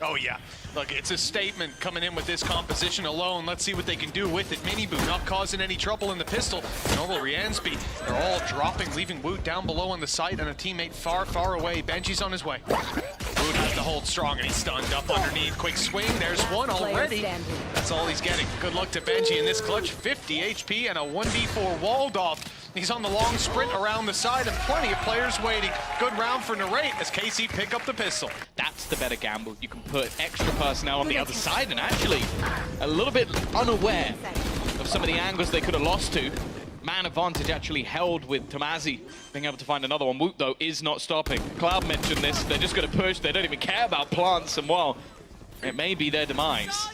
Oh yeah, look, it's a statement coming in with this composition alone. Let's see what they can do with it. Miniboo not causing any trouble in the pistol. Normal Riansby, they're all dropping, leaving Woot down below on the site and a teammate far, far away. Benji's on his way. Woot has to hold strong and he's stunned up underneath. Quick swing, there's one already. That's all he's getting. Good luck to Benji in this clutch. 50 HP and a 1v4 walled off. He's on the long sprint around the side and plenty of players waiting. Good round for Narrate as KC pick up the pistol. That's the better gamble. You can put extra personnel on the other side and actually a little bit unaware of some of the angles they could have lost to. Man advantage actually held with Tomazi being able to find another one. Woot, though, is not stopping. Cloud mentioned this. They're just going to push. They don't even care about plants, and well, it may be their demise.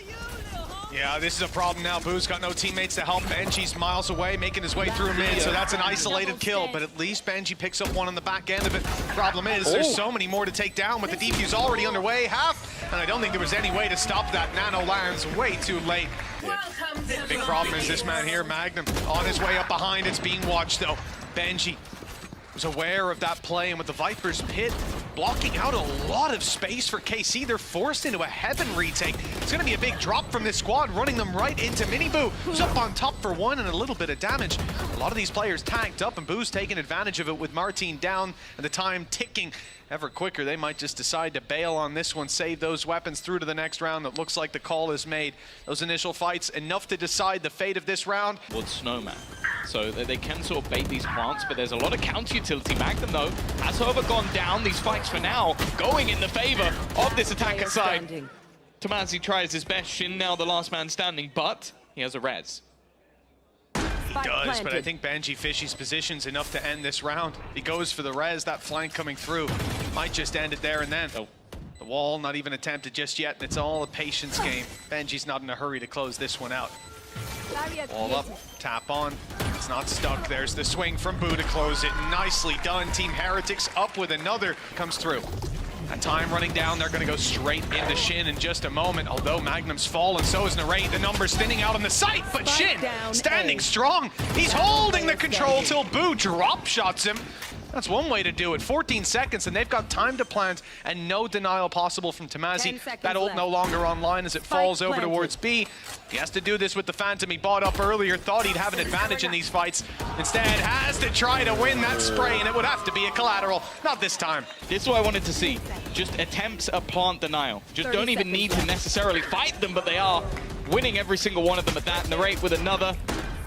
Yeah, this is a problem now. Boo's got no teammates to help. Benji's miles away, making his way through mid, so that's an isolated kill, but at least Benji picks up one on the back end of it. Problem is, there's so many more to take down with the defuse already underway, half, and I don't think there was any way to stop that. Nano lands way too late. Big problem is this man here, Magnum, on his way up behind. It's being watched, though. Benji was aware of that play, and with the Viper's pit blocking out a lot of space for KC, they're forced into a heaven retake. It's gonna be a big drop from this squad, running them right into Miniboo, who's up on top for one and a little bit of damage. A lot of these players tanked up, and Boo's taking advantage of it with Martin down and the time ticking ever quicker. They might just decide to bail on this one, save those weapons through to the next round. It looks like the call is made. Those initial fights, enough to decide the fate of this round. Wood Snowman. So they can sort of bait these plants, but there's a lot of counter utility. Magnum, though, has however gone down. These fights for now going in the favor of this attacker side. Tomazi tries his best. Shin now the last man standing, but he has a res. He does, but I think Benji Fishy's position's enough to end this round. He goes for the res, that flank coming through. Might just end it there and then. Oh. The wall not even attempted just yet, and it's all a patience game. Benji's not in a hurry to close this one out. Wall up, tap on. It's not stuck. There's the swing from Boo to close it. Nicely done. Team Heretics up with another. Comes through. That time running down, they're going to go straight into Shin in just a moment. Although Magnum's fallen, so is Narrate. The numbers thinning out on the site, but Shin standing strong. He's holding the control till Boo drop shots him. That's one way to do it. 14 seconds, and they've got time to plant, and no denial possible from Tomazi. That ult no longer online as it falls over towards B. He has to do this with the Phantom he bought up earlier. Thought he'd have an advantage in these fights. Instead, has to try to win that spray, and it would have to be a collateral. Not this time. This is what I wanted to see. Just attempts a plant denial. Just don't even need to necessarily fight them, but they are winning every single one of them at that. Narrate with another.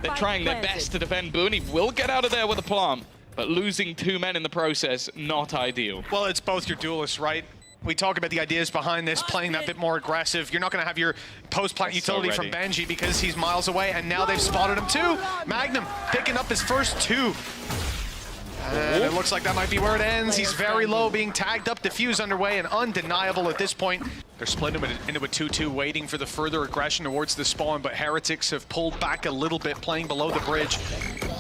They're trying their best to defend Boo, and he will get out of there with a plant. But losing 2 men in the process, not ideal. Well, it's both your duelists, right? We talk about the ideas behind this, playing that bit more aggressive. You're not going to have your post-plant utility from Benji because he's miles away, and now they've spotted him too. Magnum picking up his first 2. And it looks like that might be where it ends. He's very low, being tagged up, defuse underway, and undeniable at this point. They're split into a 2-2, waiting for the further aggression towards the spawn, but Heretics have pulled back a little bit, playing below the bridge.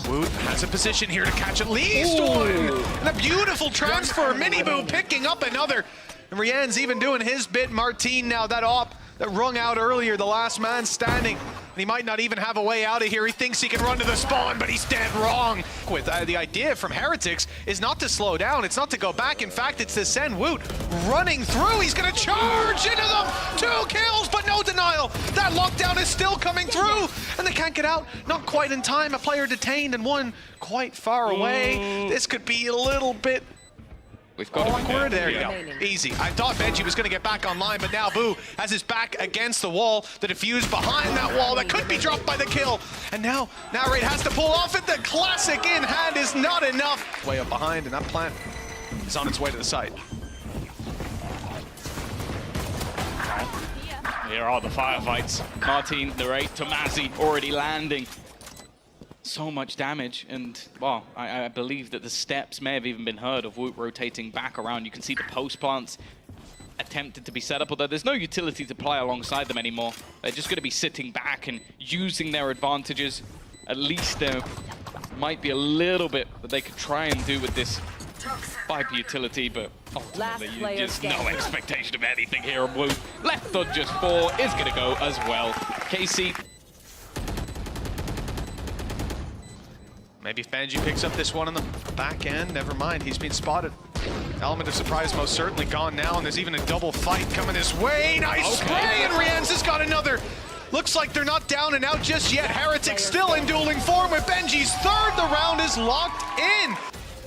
Woot has a position here to catch at least one. And a beautiful transfer. Miniboo picking up another. And Rian's even doing his bit. Martin now, that op that rung out earlier, the last man standing. And he might not even have a way out of here. He thinks he can run to the spawn, but he's dead wrong. With the idea from Heretics is not to slow down. It's not to go back. In fact, it's to send Woot running through. He's going to charge into them. 2 kills, but no denial. That lockdown is still coming through, and they can't get out. Not quite in time. A player detained and one quite far away. This could be a little bit We've got awkward. There you go. Easy. I thought Benji was going to get back online, but now Boo has his back against the wall. The defuse behind that wall that could be dropped by the kill. And now Narrate has to pull off it. The classic in hand is not enough. Way up behind, and that plant is on its way to the site. Here are the firefights. Martin, Narrate, Tomazi already landing. So much damage, and well, I believe that the steps may have even been heard of Woot rotating back around. You can see the post plants attempted to be set up, although there's no utility to play alongside them anymore. They're just going to be sitting back and using their advantages. At least there might be a little bit that they could try and do with this Viper utility, but ultimately just no expectation of anything here on Woot. Left on just 4 is going to go as well. KC. Maybe if Benji picks up this one on the back end, never mind, he's been spotted. Element of surprise most certainly gone now, and there's even a double fight coming this way. Nice spray, and Rienz has got another. Looks like they're not down and out just yet. Heretics still in dueling form with Benji's third. The round is locked in.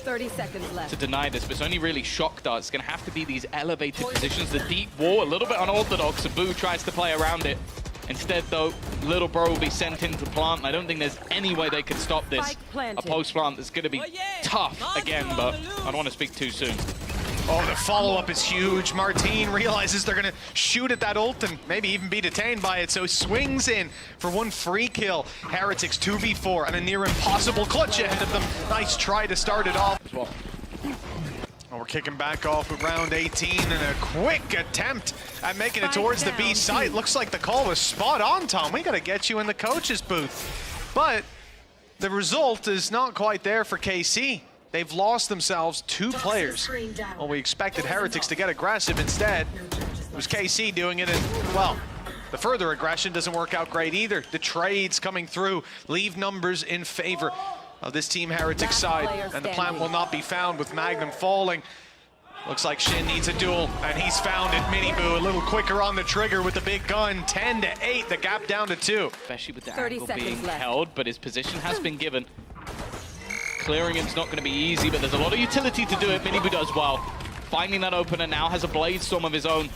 30 seconds left. To deny this, but it's only really shock darts. It's going to have to be these elevated positions, the deep wall, a little bit unorthodox. Abu tries to play around it. Instead, though, little bro will be sent into plant. I don't think there's any way they could stop this. A post plant that's going to be tough again, but I don't want to speak too soon. Oh, the follow-up is huge. Martine realizes they're going to shoot at that ult and maybe even be detained by it, so swings in for one free kill. Heretics 2v4 and a near impossible clutch ahead of them. Nice try to start it off. Well, we're kicking back off with round 18 and a quick attempt at making it towards the B site. Looks like the call was spot on, Tom. We got to get you in the coach's booth. But the result is not quite there for KC. They've lost themselves 2 players. Well, we expected Heretics to get aggressive. Instead, it was KC doing it, and, well, the further aggression doesn't work out great either. The trades coming through leave numbers in favor of this Team Heretics side, and the plant will not be found with Magnum falling. Looks like Shin needs a duel, and he's found it. Miniboo a little quicker on the trigger with the big gun. 10-8, the gap down to 2. Especially with the angle being held, but his position has been given. Clearing him's not going to be easy, but there's a lot of utility to do it. Miniboo does well. Finding that opener now, has a blade storm of his own.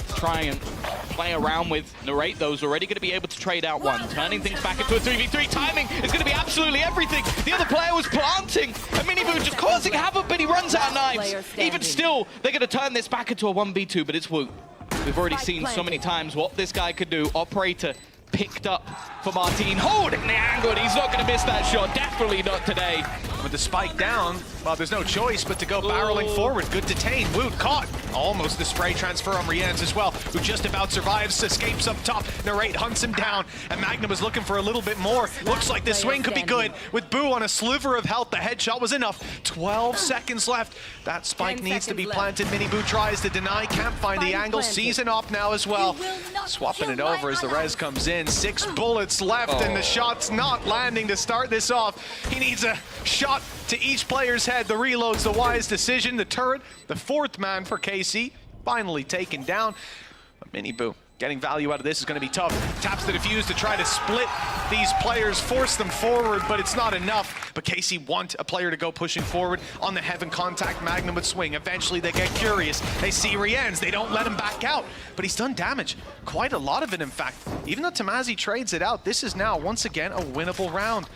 Try and play around with. Narrate, though, is already going to be able to trade out one. Turning things back into a 3v3. Timing is going to be absolutely everything. The other player was planting, and Miniboo just causing havoc, but he runs out of knives. Even still, they're going to turn this back into a 1v2, but it's Woot. We've already seen so many times what this guy could do. Operator picked up for Martine, holding the angle, and he's not going to miss that shot. Definitely not today. With the spike down, well, there's no choice but to go barreling forward. Good detain. Woot caught. Almost the spray transfer on Rienz as well, who just about survives, escapes up top. Narrate hunts him down, and Magnum was looking for a little bit more. Looks like this swing could be good. With Boo on a sliver of health, the headshot was enough. 12 seconds left. That spike needs to be planted. Miniboo tries to deny, can't find the angle. Season off now as well. Swapping it over as the res comes in. 6 bullets left, and the shot's not landing to start this off. He needs a shot to each player's head. The reload's the wise decision. The turret, the 4th man for KC, finally taken down. But Miniboo getting value out of this is going to be tough. Taps the defuse to try to split these players, force them forward, but it's not enough. But KC want a player to go pushing forward. On the heaven contact, Magnum would swing. Eventually they get curious. They see Rienz. They don't let him back out. But he's done damage. Quite a lot of it, in fact. Even though Tamazi trades it out, this is now, once again, a winnable round.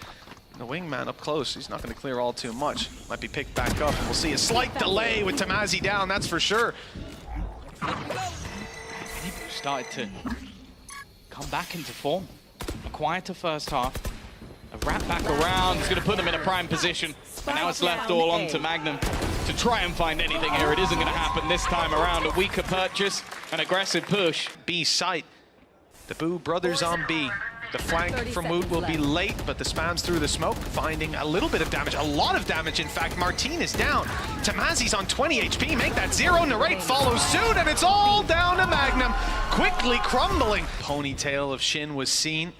The wingman up close, he's not going to clear all too much. Might be picked back up. We'll see a slight delay with Tamazi down, that's for sure. Started to come back into form. A quieter first half. A wrap back around, it's going to put them in a prime position. And now it's left all on to Magnum to try and find anything here. It isn't going to happen this time around. A weaker purchase, an aggressive push. B site. The Boo brothers on B. The flank from Woot will be late, but the spams through the smoke, finding a little bit of damage, a lot of damage, in fact. Martine is down. Tamazi's on 20 HP, make that 0. Narrate follows suit, and it's all down to Magnum. Quickly crumbling. Ponytail of Shin was seen.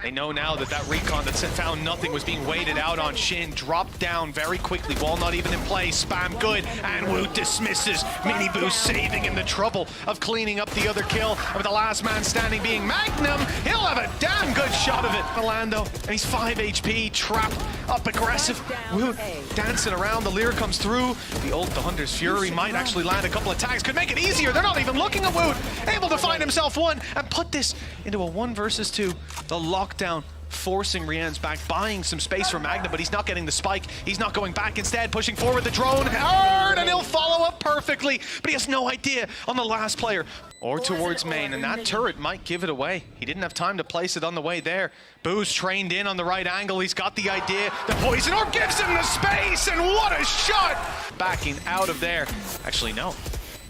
They know now that that recon that found nothing was being waited out on Shin. Dropped down very quickly. Wall not even in play. Spam good. And Woot dismisses. Miniboo saving him the trouble of cleaning up the other kill. And with the last man standing being Magnum, he'll have a damn good shot of it. Orlando, and he's 5 HP. Trapped up aggressive. Woot dancing around. The Lear comes through. The ult, the Hunter's Fury, might actually land a couple of tags. Could make it easier. They're not even looking at Woot. Able to find himself one and put this into a 1 versus 2. The lockdown forcing Rienz back, buying some space for Magnum, but he's not getting the spike. He's not going back, instead pushing forward the drone hard, and he'll follow up perfectly, but he has no idea on the last player or towards main, and that turret might give it away. He didn't have time to place it on the way there. Boo's trained in on the right angle. He's got the idea. The poison orb gives him the space, and what a shot! Backing out of there. Actually, no.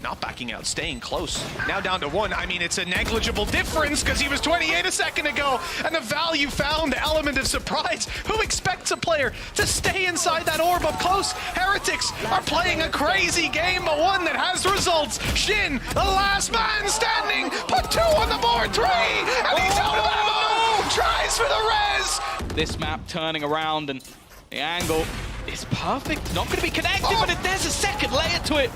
Not backing out, staying close. Now down to 1. I mean, it's a negligible difference because he was 28 a second ago. And the value found, the element of surprise. Who expects a player to stay inside that orb up close? Heretics are playing a crazy game, but one that has results. Shin, the last man standing, put 2 on the board, 3, and he's out of ammo. Tries for the res. This map turning around, and the angle It's perfect. Not going to be connected, but there's a second layer to it.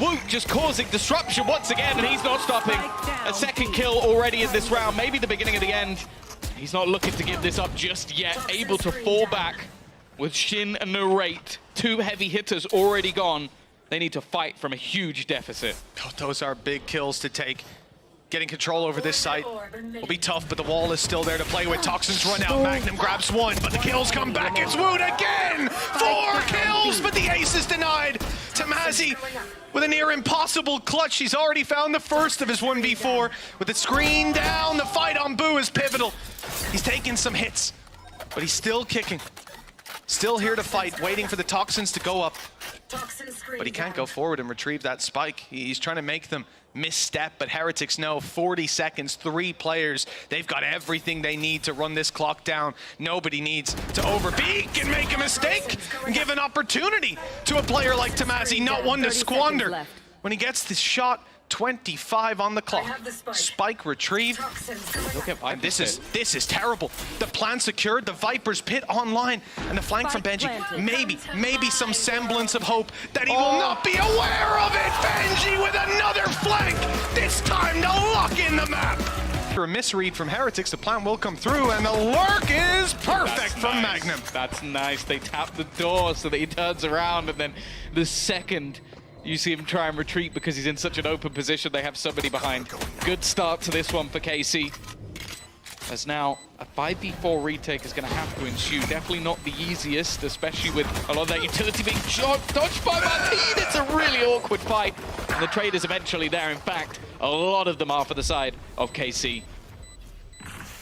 Woot just causing disruption once again, and he's not stopping. A second kill already in this round, maybe the beginning of the end. He's not looking to give this up just yet. Able to fall back with Shin and Narrate. 2 heavy hitters already gone. They need to fight from a huge deficit. Oh, those are big kills to take. Getting control over this site will be tough, but the wall is still there to play with. Toxins run out, Magnum grabs 1, but the kills come back. It's Woot again! 4 kills, but the ace is denied. Tamazi with a near impossible clutch. He's already found the first of his 1v4. With the screen down, the fight on Boo is pivotal. He's taking some hits, but he's still kicking. Still here to fight, waiting for the Toxins to go up. But he can't go forward and retrieve that spike. He's trying to make them misstep, but Heretics know 40 seconds, 3 players. They've got everything they need to run this clock down. Nobody needs to overpeak and make a mistake and give an opportunity to a player like Tamazi, not one to squander. When he gets this shot, 25 on the clock. Spike retrieved. And this is terrible. The plan secured, the Viper's pit online, and the flank from Benji. Maybe some semblance of hope that he will not be aware of it. Benji with another flank. This time to lock in the map. For a misread from Heretics, the plan will come through, and the lurk is perfect from Magnum. That's nice. They tap the door so that he turns around, and then the second you see him try and retreat because he's in such an open position, they have somebody behind. Good start to this one for KC. As now a 5v4 retake is going to have to ensue. Definitely not the easiest, especially with a lot of that utility being dodged by Martin. It's a really awkward fight. And the trade is eventually there. In fact, a lot of them are for the side of KC.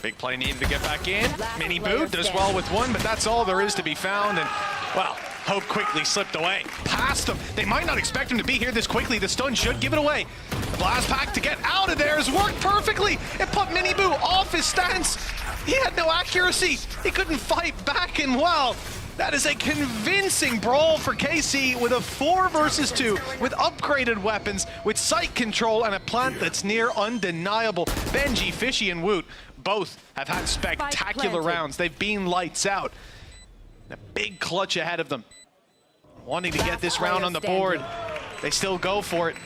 Big play needed to get back in. Mini Boo does well with 1, but that's all there is to be found. And, well, Hope quickly slipped away. Past him. They might not expect him to be here this quickly. The stun should give it away. The blast pack to get out of there has worked perfectly. It put Mini Boo off his stance. He had no accuracy. He couldn't fight back, and well, that is a convincing brawl for KC with a 4 versus 2, with upgraded weapons, with sight control, and a plant that's near undeniable. Benji, Fishy, and Woot both have had spectacular rounds. They've been lights out. A big clutch ahead of them. Wanting to get this round on the board. They still go for it.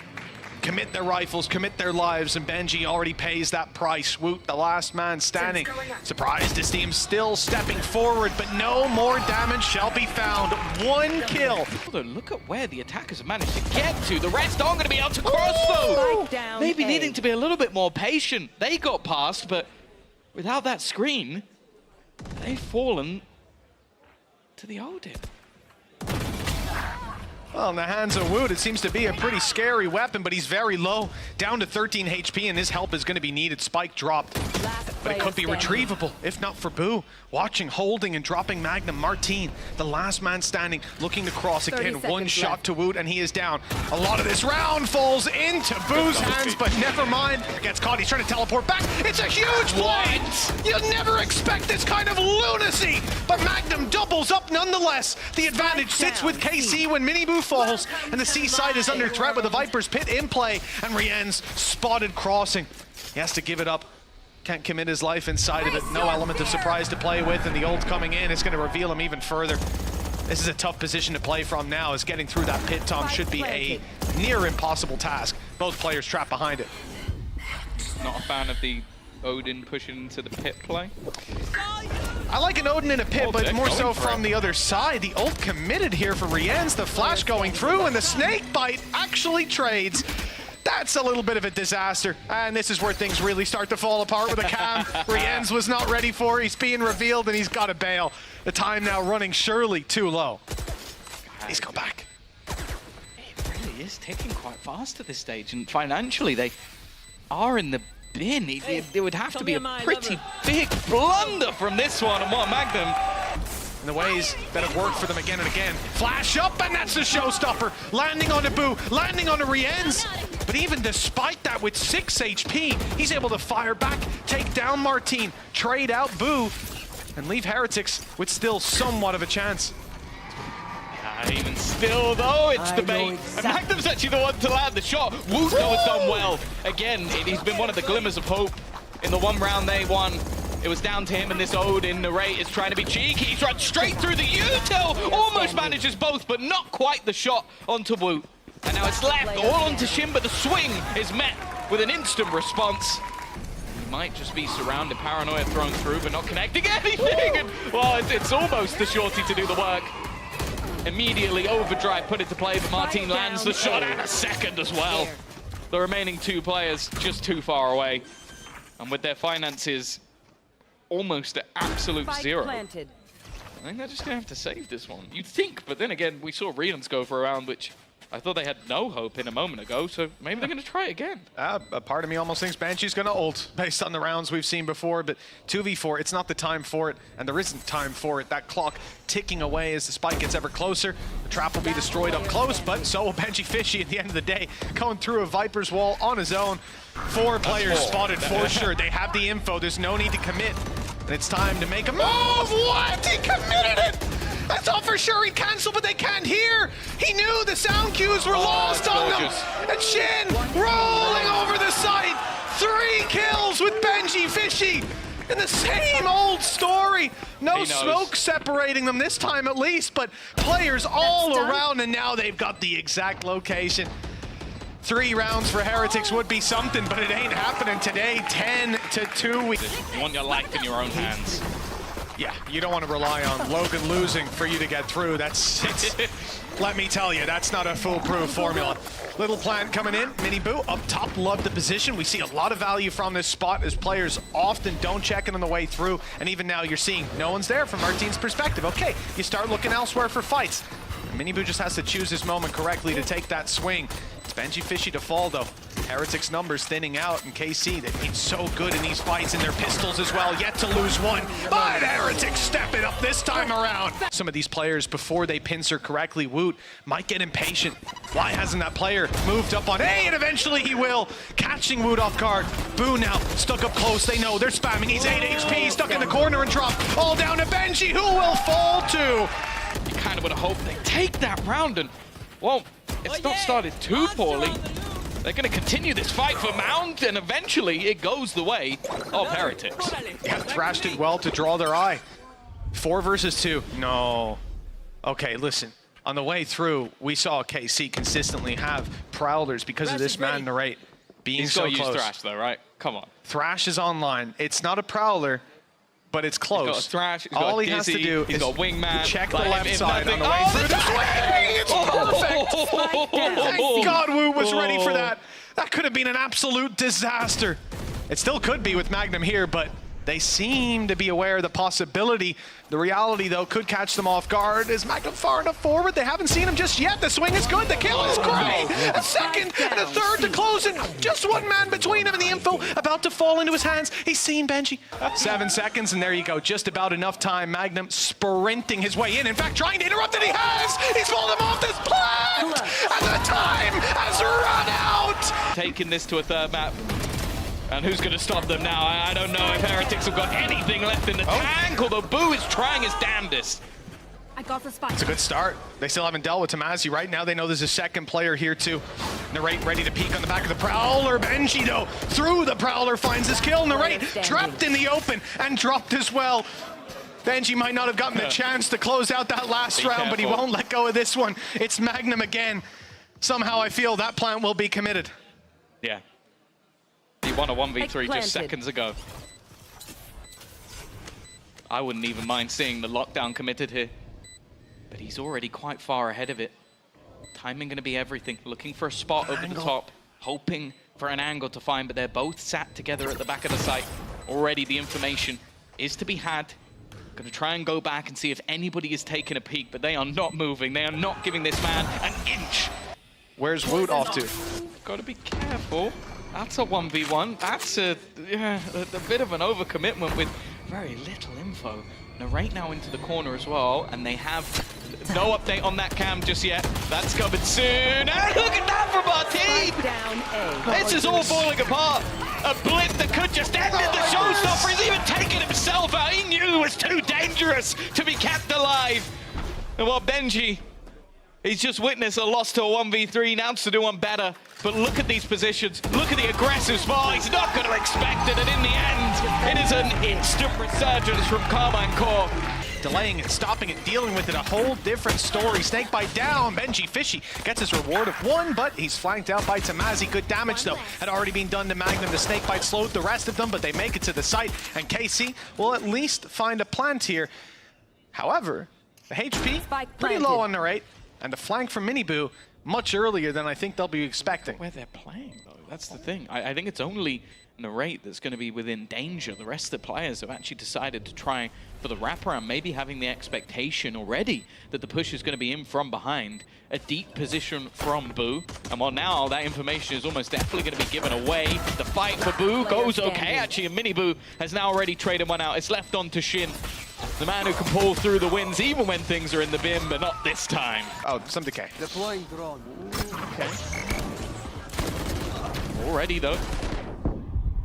Commit their rifles, commit their lives, and Benji already pays that price. Woot, the last man standing. Surprised to see him still stepping forward, but no more damage shall be found. 1 kill. Look at where the attackers have managed to get to. The rest aren't going to be able to cross though. Maybe needing to be a little bit more patient. They got past, but without that screen, they've fallen to the Odin. Well, in the hands of Woot, it seems to be a pretty scary weapon, but he's very low, down to 13 HP, and his help is going to be needed. Spike dropped, but it could be retrievable, if not for Boo. Watching, holding, and dropping Magnum. Martin, the last man standing, looking to cross again. 1 shot to Woot, and he is down. A lot of this round falls into Boo's hands, but never mind. Gets caught, he's trying to teleport back. It's a huge play! You'll never expect this kind of lunacy, but Magnum doubles up nonetheless. The advantage sits with KC when Mini Boo falls, and the seaside is under threat with the Viper's pit in play, and Rien's spotted crossing. He has to give it up. Can't commit his life inside of it. No element of surprise to play with, and the ult coming in is going to reveal him even further. This is a tough position to play from now, as getting through that pit, Tom, should be a near impossible task. Both players trapped behind it. Not a fan of the Odin pushing into the pit play. I like an Odin in a pit, but more so from the other side. The ult committed here for Rien's, the flash going through, and the snake bite actually trades. That's a little bit of a disaster, and this is where things really start to fall apart with a cam. Rien's was not ready for. He's being revealed, and he's got to bail. The time now running surely too low. He's come back. It really is ticking quite fast at this stage, and financially they are in the bin. It would have to be a pretty big blunder from this one, and what Magnum. In the ways that have worked for them again and again. Flash up, and that's the showstopper. Landing on the Boo, landing on the Rien's. But even despite that, with 6 HP, he's able to fire back, take down Martin, trade out Boo, and leave Heretics with still somewhat of a chance. Even still, though, it's the bait. And Magnum's actually the one to land the shot. Woot, though, has done well. Again, he's been one of the glimmers of hope in the 1 round they won. It was down to him, and this Odin narrate is trying to be cheeky. He's run straight through the util. Almost manages both, but not quite the shot onto Woot. And now it's left all onto Shin, but the swing is met with an instant response. He might just be surrounded. Paranoia thrown through, but not connecting anything. And, well, it's almost the shorty to do the work. Immediately overdrive put it to play, but Martin lands the shot and a second as well. The remaining two players just too far away. And with their finances almost at absolute zero, I think they're just going to have to save this one. You'd think, but then again, we saw Rians go for a round, which I thought they had no hope in a moment ago, so maybe they're going to try it again. A part of me almost thinks Banshee's going to ult based on the rounds we've seen before, but 2v4, it's not the time for it, and there isn't time for it. That clock ticking away as the spike gets ever closer. The trap will be destroyed up close, but so will Benji Fishy at the end of the day, going through a Viper's wall on his own. 4 players spotted for sure. They have the info. There's no need to commit, and it's time to make a move. What? He committed it! I thought for sure he'd cancel, but they can't hear. He knew the sound cues were lost on them. And Shin rolling over the site. 3 kills with Benji Fishy. And the same old story. No smoke separating them this time at least, but players all around, and now they've got the exact location. 3 rounds for Heretics would be something, but it ain't happening today. 10-2. You want your life in your own hands. Yeah, you don't want to rely on Logan losing for you to get through. Let me tell you, that's not a foolproof formula. Little plant coming in, Mini Boo up top, love the position. We see a lot of value from this spot as players often don't check it on the way through. And even now you're seeing no one's there from our team's perspective. Okay, you start looking elsewhere for fights. Mini Boo just has to choose his moment correctly to take that swing. It's Benji Fishy to fall though. Heretics numbers thinning out, and KC, they've been so good in these fights, and their pistols as well, yet to lose one. But Heretics step it up this time around. Some of these players, before they pincer correctly, Woot might get impatient. Why hasn't that player moved up on A? And eventually he will, catching Woot off guard. Boo now, stuck up close, they know, they're spamming. He's 8 HP, stuck in the corner and dropped. All down to Benji, who will fall to? You kind of would have hoped they take that round, and, well, it's not started too poorly. They're going to continue this fight for Mount, and eventually it goes the way of Heretics. Yeah, Thrash did well to draw their eye. 4 versus 2. No. Okay, listen. On the way through, we saw KC consistently have Prowlers because of this man narrate being so close. He's got to use Thrash though, right? Come on. Thrash is online. It's not a Prowler, but it's close. He's got a Thrash, he's all got he has to do he's is got Wingman, check the left side on the way through the swing. It's perfect. Thank God Woot was ready for that. That could have been an absolute disaster. It still could be with Magnum here, but they seem to be aware of the possibility. The reality, though, could catch them off guard. Is Magnum far enough forward? They haven't seen him just yet. The swing is good. The kill is great. A second and a third to close it. Just one man between him and the info about to fall into his hands. He's seen Benji. 7 seconds, and there you go. Just about enough time. Magnum sprinting his way in. In fact, trying to interrupt, and he has. He's pulled him off this plant. And the time has run out. Taking this to a third map. And who's going to stop them now? I don't know if Heretics have got anything left in the tank, although Boo is trying his damnedest. I got the spike. It's a good start. They still haven't dealt with Tamazi right now. They know there's a second player here too. Narrate ready to peek on the back of the Prowler. Benji though, through the Prowler finds his kill. Narrate trapped in the open and dropped as well. Benji might not have gotten the chance to close out that last round, but he won't let go of this one. It's Magnum again. Somehow I feel that plant will be committed. Yeah. He won a 1v3 just seconds ago. I wouldn't even mind seeing the lockdown committed here. But he's already quite far ahead of it. Timing going to be everything. Looking for a spot over the top. Hoping for an angle to find, but they're both sat together at the back of the site. Already the information is to be had. Going to try and go back and see if anybody is taking a peek, but they are not moving. They are not giving this man an inch. Where's Woot off to? Got to be careful. That's a 1v1. That's a bit of an overcommitment with very little info. Narrate now into the corner as well, and they have no update on that cam just yet. That's coming soon. And look at that from Martin! This is all falling apart. A blip that could just end it. The showstopper is even taking himself out. He knew it was too dangerous to be kept alive. And while Benji He's just witnessed a loss to a 1v3, now to do one better. But look at these positions, look at the aggressive spot. He's not going to expect it, and in the end, it is an instant resurgence from Karmine Corp. Delaying it, stopping it, dealing with it, a whole different story. Snakebite down, Benji Fishy gets his reward of 1, but he's flanked out by Tamazi. Good damage, though, had already been done to Magnum. The Snakebite slowed the rest of them, but they make it to the site, and KC will at least find a plant here. However, the HP, pretty low on the rate, and the flank from Miniboo, much earlier than I think they'll be expecting. Where they're playing, though, that's the thing. I think it's only Narrate that's going to be within danger. The rest of the players have actually decided to try for the wraparound, maybe having the expectation already that the push is going to be in from behind. A deep position from Boo. And while now that information is almost definitely going to be given away, the fight for Boo goes okay. Actually, a Miniboo has now already traded one out. It's left on to Shin, the man who can pull through the wins even when things are in the bin, but not this time. Oh, some decay. Deploying drone. Okay. Already, though.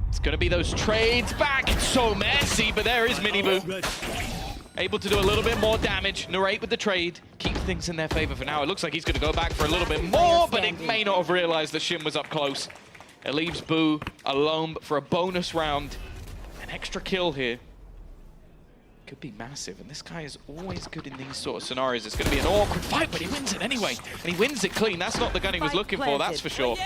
It's going to be those trades back. It's so messy, but there is Miniboo. Able to do a little bit more damage. Narrate with the trade. Keep things in their favor for now. It looks like he's going to go back for a little bit more, but it may not have realized that Shin was up close. It leaves Boo alone for a bonus round. An extra kill here. Could be massive, and this guy is always good in these sort of scenarios. It's going to be an awkward fight, but he wins it anyway. And he wins it clean. That's not the gun he was looking for, that's for sure.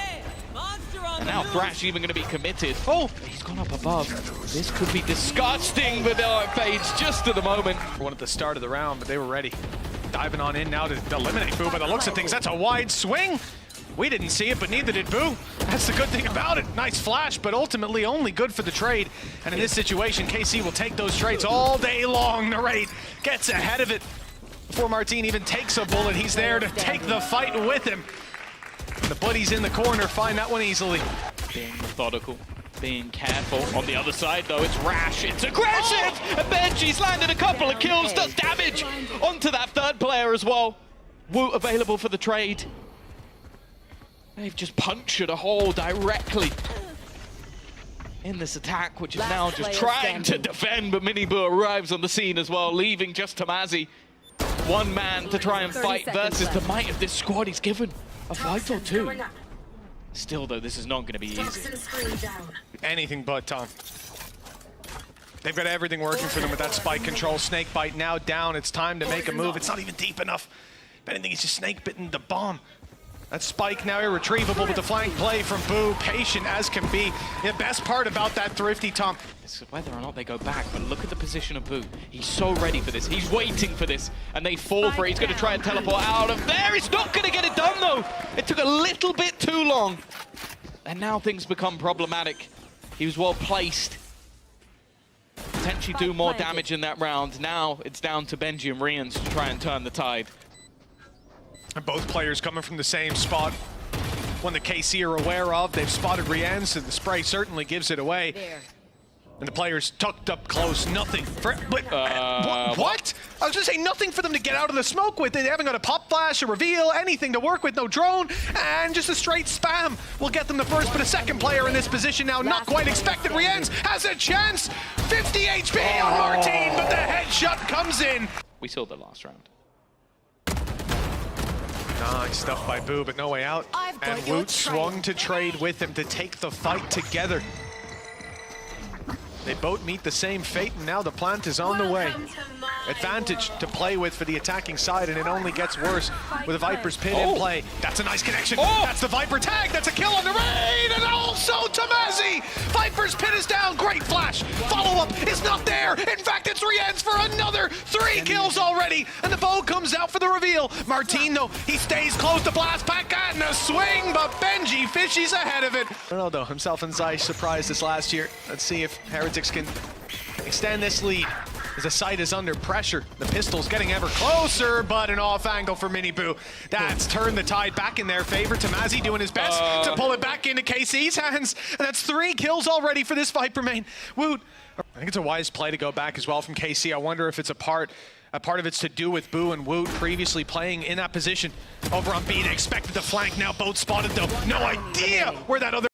And now Thrash even going to be committed. Oh, he's gone up above. This could be disgusting, but no, it fades just at the moment. One at the start of the round, but they were ready. Diving on in now to eliminate Boo. By the looks of things, that's a wide swing. We didn't see it, but neither did Boo. That's the good thing about it. Nice flash, but ultimately only good for the trade. And in this situation, KC will take those trades all day long. Narrate gets ahead of it. Before Martine even takes a bullet, he's there to take the fight with him. The buddies in the corner find that one easily. Being methodical, being careful. On the other side, though, it's rash, it's aggressive! And Benji's landed a couple of kills, does damage onto that third player as well. Woot available for the trade. They've just punctured a hole directly in this attack, which is now just trying to defend, but Miniboo arrives on the scene as well, leaving just Tamazi. One man to try and fight versus the might of this squad. He's given a fight or two. Still, though, this is not going to be easy. Anything but, Tom. They've got everything working for them with that spike control. Snakebite now down. It's time to make a move. It's not even deep enough. If anything, he's just snake-bitten the bomb. That spike now irretrievable with the flank play from Boo. Patient as can be. The best part about that Thrifty, Tom. It's whether or not they go back, but look at the position of Boo. He's so ready for this. He's waiting for this, and they fall for it. He's going to try and teleport out of there. He's not going to get it done, though. It took a little bit too long. And now things become problematic. He was well placed. Potentially do more damage in that round. Now it's down to Benji and Rians to try and turn the tide. And both players coming from the same spot. One that KC are aware of. They've spotted Rians, and the spray certainly gives it away. And the players tucked up close, nothing. What? I was gonna say nothing for them to get out of the smoke with. They haven't got a pop flash, a reveal, anything to work with, no drone, and just a straight spam will get them the first, but a second player in this position now, not quite expected. Rians has a chance, 50 HP on Martine, but the headshot comes in. We saw the last round. Nice stuff by Boo, but no way out. And Woot swung to trade with him to take the fight together. They both meet the same fate, and now the plant is on the way. Advantage to play with for the attacking side, and it only gets worse with a Viper's Pit in play. That's a nice connection. That's the Viper tag. That's a kill on the raid, and also Tamazi. Viper's Pit is down. Great flash. Follow-up is not there. In fact, it's Rians for another 3 kills already, and the bow comes out for the reveal. Martine, though, he stays close to blast back and a swing, but Benji Fishy's ahead of it. I don't know, though. Himself and Zeiss surprised us last year. Let's see if Heretics can extend this lead as the site is under pressure. The pistol's getting ever closer, but an off angle for Miniboo. That's turned the tide back in their favor. Tamazi doing his best to pull it back into KC's hands. And that's 3 kills already for this Viper main. Woot. I think it's a wise play to go back as well from KC. I wonder if it's a part of it's to do with Boo and Woot previously playing in that position. Over on B, they expected the flank. Now both spotted, though. No idea where that other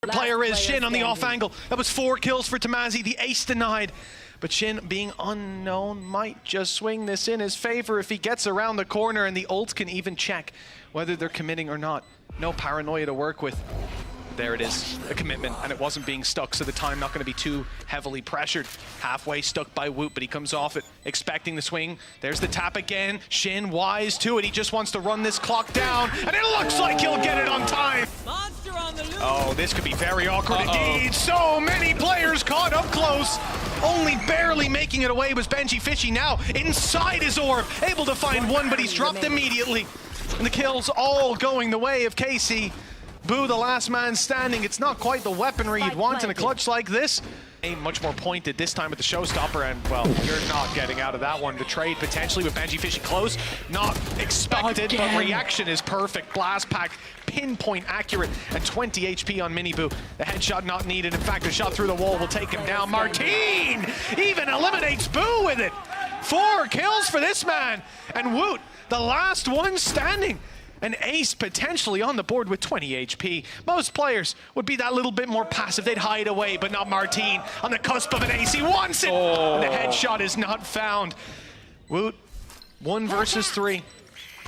Player is Shin on the off angle. That was 4 kills for Tamazi, the ace denied. But Shin, being unknown, might just swing this in his favor if he gets around the corner, and the ult can even check whether they're committing or not. No paranoia to work with. There it is, a commitment, and it wasn't being stuck, so the time not going to be too heavily pressured. Halfway stuck by Woot, but he comes off it, expecting the swing. There's the tap again. Shin wise to it. He just wants to run this clock down, and it looks like he'll get it on time. Oh, this could be very awkward indeed. So many players caught up close. Only barely making it away was Benji Fishy, now inside his orb, able to find one, but he's dropped immediately. And the kills all going the way of KC. Boo, the last man standing. It's not quite the weaponry you'd want in a clutch like this. Aim much more pointed this time with the showstopper, and well, you're not getting out of that one. The trade potentially with Benji Fishy close, not expected, but reaction is perfect. Blast pack, pinpoint accurate, and 20 HP on Mini Boo. The headshot not needed. In fact, a shot through the wall will take him down. Martine even eliminates Boo with it. 4 kills for this man, and Woot, the last one standing. An ace potentially on the board with 20 HP. Most players would be that little bit more passive. They'd hide away, but not Martine. On the cusp of an ace, he wants it! And the headshot is not found. Woot, 1 versus 3.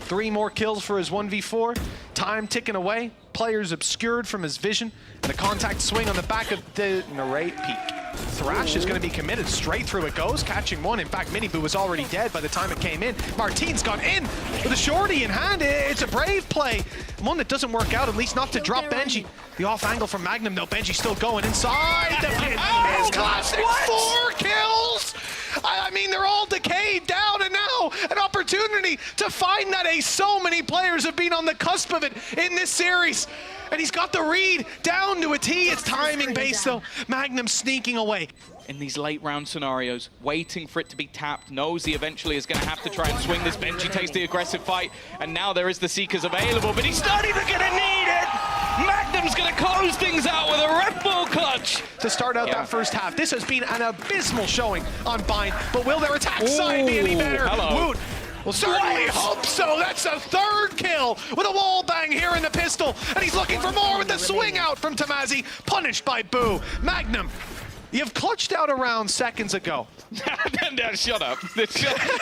3 more kills for his 1v4. Time ticking away. Players obscured from his vision. And a contact swing on the back of the narrate peak. Thrash is going to be committed. Straight through it goes, catching one. In fact, Mini Boo was already dead by the time it came in. Martine's gone in with a shorty in hand. It's a brave play. One that doesn't work out, at least not to drop Benji. The off angle from Magnum, though. Benji still going inside the pin. His classic 4 kills. I mean, they're all decayed down, and now an opportunity to find that ace. So many players have been on the cusp of it in this series. And he's got the read down to a T. It's timing based, though. Magnum sneaking away. In these late round scenarios, waiting for it to be tapped, knows he eventually is going to have to try and swing this. Benji takes the aggressive fight, and now there is the Seekers available, but he's not even going to need it! Magnum's going to close things out with a Red Bull clutch! To start out that first half, this has been an abysmal showing on Bind, but will their attack side be any better? Woot, well, certainly hope so. That's a 3rd kill with a wall bang here in the pistol, and he's looking for more with the swing out from Tamazi, punished by Boo. Magnum, you've clutched out around seconds ago. Shut up.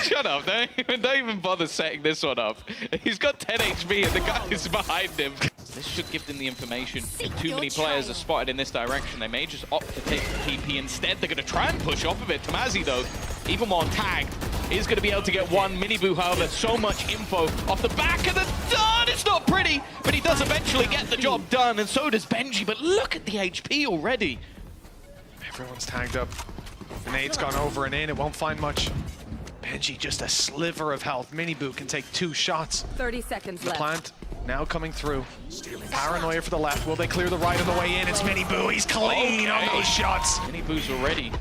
Shut up. Don't even bother setting this one up. He's got 10 HP and the guy is behind him. This should give them the information. If too many players are spotted in this direction, they may just opt to take the TP instead. They're going to try and push off of it. Tamazi, though, even while tagged, is going to be able to get one. Mini Boo, however, so much info off the back of the done. It's not pretty, but he does eventually get the job done, and so does Benji. But look at the HP already. Everyone's tagged up. The nade's gone over and in. It won't find much. Benji, just a sliver of health. Mini Boo can take 2 shots. 30 seconds left. The plant now coming through. Paranoia for the left. Will they clear the right on the way in? It's Mini Boo. He's clean on those shots. Mini Boo's already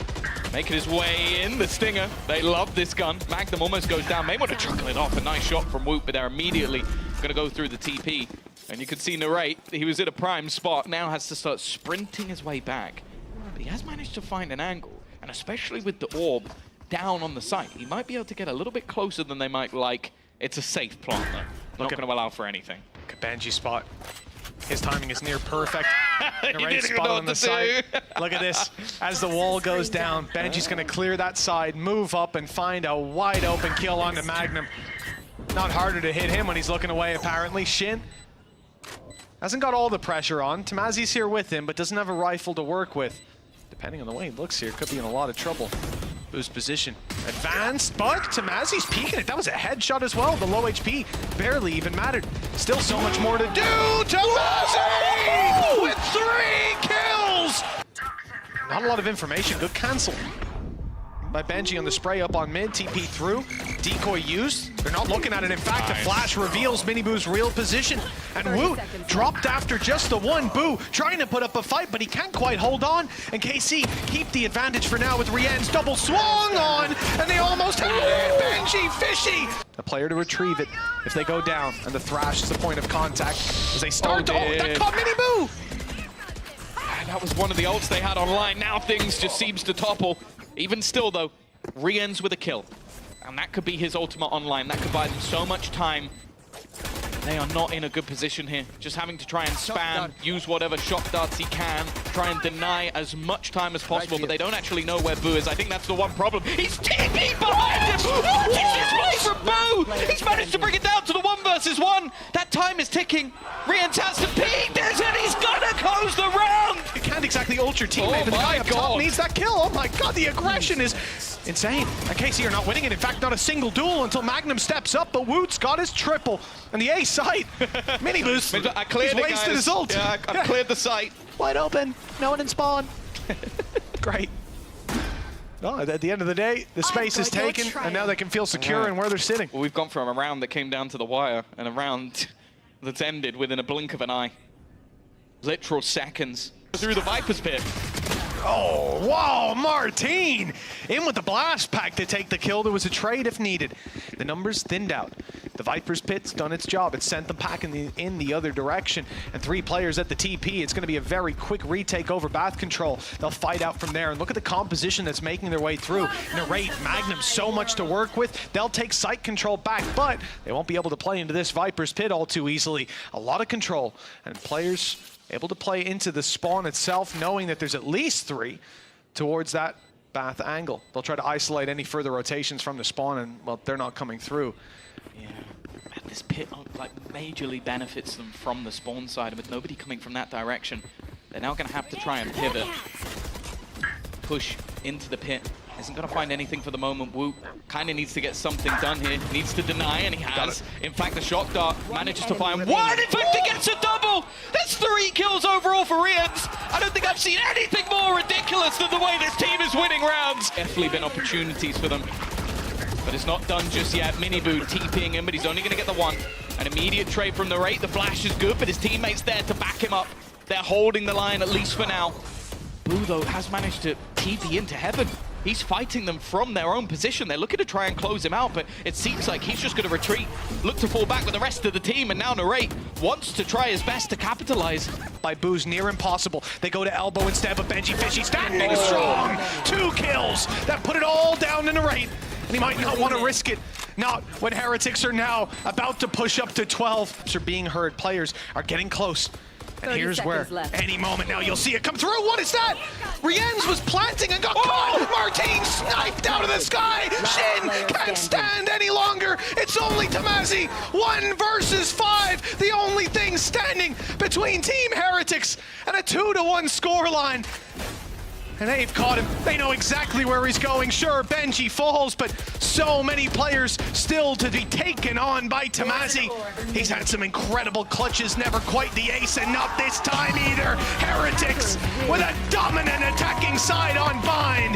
making his way in. The Stinger. They love this gun. Magnum almost goes down. May want to chuckle it off. A nice shot from Woot, but they're immediately going to go through the TP. And you can see Narrate, he was at a prime spot, now has to start sprinting his way back. But he has managed to find an angle, and especially with the orb down on the site, he might be able to get a little bit closer than they might like. It's a safe plant, though. Not going to allow for anything. Look at Benji's spot. His timing is near perfect. Narrate spot on the side. Look at this. As the wall goes down, Benji's going to clear that side, move up, and find a wide open kill onto Magnum. Not harder to hit him when he's looking away, apparently. Shin hasn't got all the pressure on. Tamazi's here with him, but doesn't have a rifle to work with. Depending on the way he looks here, could be in a lot of trouble. Boo's position. Advanced, but Tamazi's peeking it. That was a headshot as well. The low HP barely even mattered. Still so much more to do. Tamazi with 3 kills! Not a lot of information. Good cancel by Benji on the spray up on mid. TP through. Decoy used. They're not looking at it. In fact, the flash reveals Mini Boo's real position. And Woot dropped after just the one. Boo trying to put up a fight, but he can't quite hold on. And KC keep the advantage for now with Rien's double swung on. And they almost had it. Benji Fishy. A player to retrieve it if they go down. And the Thrash is the point of contact as they start to... Oh, that caught Mini Boo! That was one of the ults they had online. Now things just seems to topple. Even still, though, Rien's with a kill. And that could be his ultimate online. That could buy them so much time. They are not in a good position here. Just having to try and spam, use whatever shock darts he can, try and deny as much time as possible, but they don't actually know where Boo is. I think that's the one problem. He's TP behind him! What is this play from Boo? He's managed to bring it down to the 1 versus 1. That time is ticking. Rians has to peek, there's it, he's gonna close the round! You can't exactly ult your teammate, but the guy up top needs that kill. Oh my god, the aggression is insane. And KC are not winning it. In fact, not a single duel until Magnum steps up, but Woot's got his triple. And the A site, mini boost, I cleared he's wasted his ult. Yeah, I cleared the site. Wide open, no one in spawn. Great. No, at the end of the day, the space is taken, and now they can feel secure in where they're sitting. Well, we've gone from a round that came down to the wire, and a round that's ended within a blink of an eye. Literal seconds through the Viper's pit. Oh, wow, Martine in with the blast pack to take the kill. There was a trade if needed. The numbers thinned out. The Viper's pit's done its job. It sent them packing in the other direction. And 3 players at the TP. It's going to be a very quick retake over Bath Control. They'll fight out from there. And look at the composition that's making their way through. Narrate, Magnum, so much to work with. They'll take site control back, but they won't be able to play into this Viper's pit all too easily. A lot of control. And players able to play into the spawn itself, knowing that there's at least 3 towards that Bath angle. They'll try to isolate any further rotations from the spawn, and, well, they're not coming through. Yeah, and this pit, like, majorly benefits them from the spawn side, and with nobody coming from that direction, they're now going to have to try and pivot. Push into the pit. Isn't going to find anything for the moment. Woot kind of needs to get something done here. Needs to deny, and he has. In fact, the shock dart manages to find one. In fact, he gets a double. That's 3 kills overall for Rians. I don't think I've seen anything more ridiculous than the way this team is winning rounds. Definitely been opportunities for them, but it's not done just yet. Miniboo TPing him, but he's only going to get the 1. An immediate trade from Narrate. The flash is good, but his teammate's there to back him up. They're holding the line, at least for now. Boo, though, has managed to TP into heaven. He's fighting them from their own position. They're looking to try and close him out, but it seems like he's just going to retreat, look to fall back with the rest of the team, and now Narrate wants to try his best to capitalize. By Boo's near impossible. They go to elbow instead, but Benji Fishy standing strong. 2 kills. That put it all down to Narrate, and he might not want to risk it. Not when Heretics are now about to push up to 12. Are being heard. Players are getting close. And here's where, any moment now, you'll see it come through. What is that? Riens was planting and got caught. Martine sniped out of the sky. Shin can't stand any longer. It's only Tamazi. 1 versus 5. The only thing standing between Team Heretics and a 2-1 scoreline. And they've caught him. They know exactly where he's going. Sure, Benji falls, but so many players still to be taken on by Tamazi. He's had some incredible clutches, never quite the ace, and not this time either. Heretics with a dominant attacking side on Bind.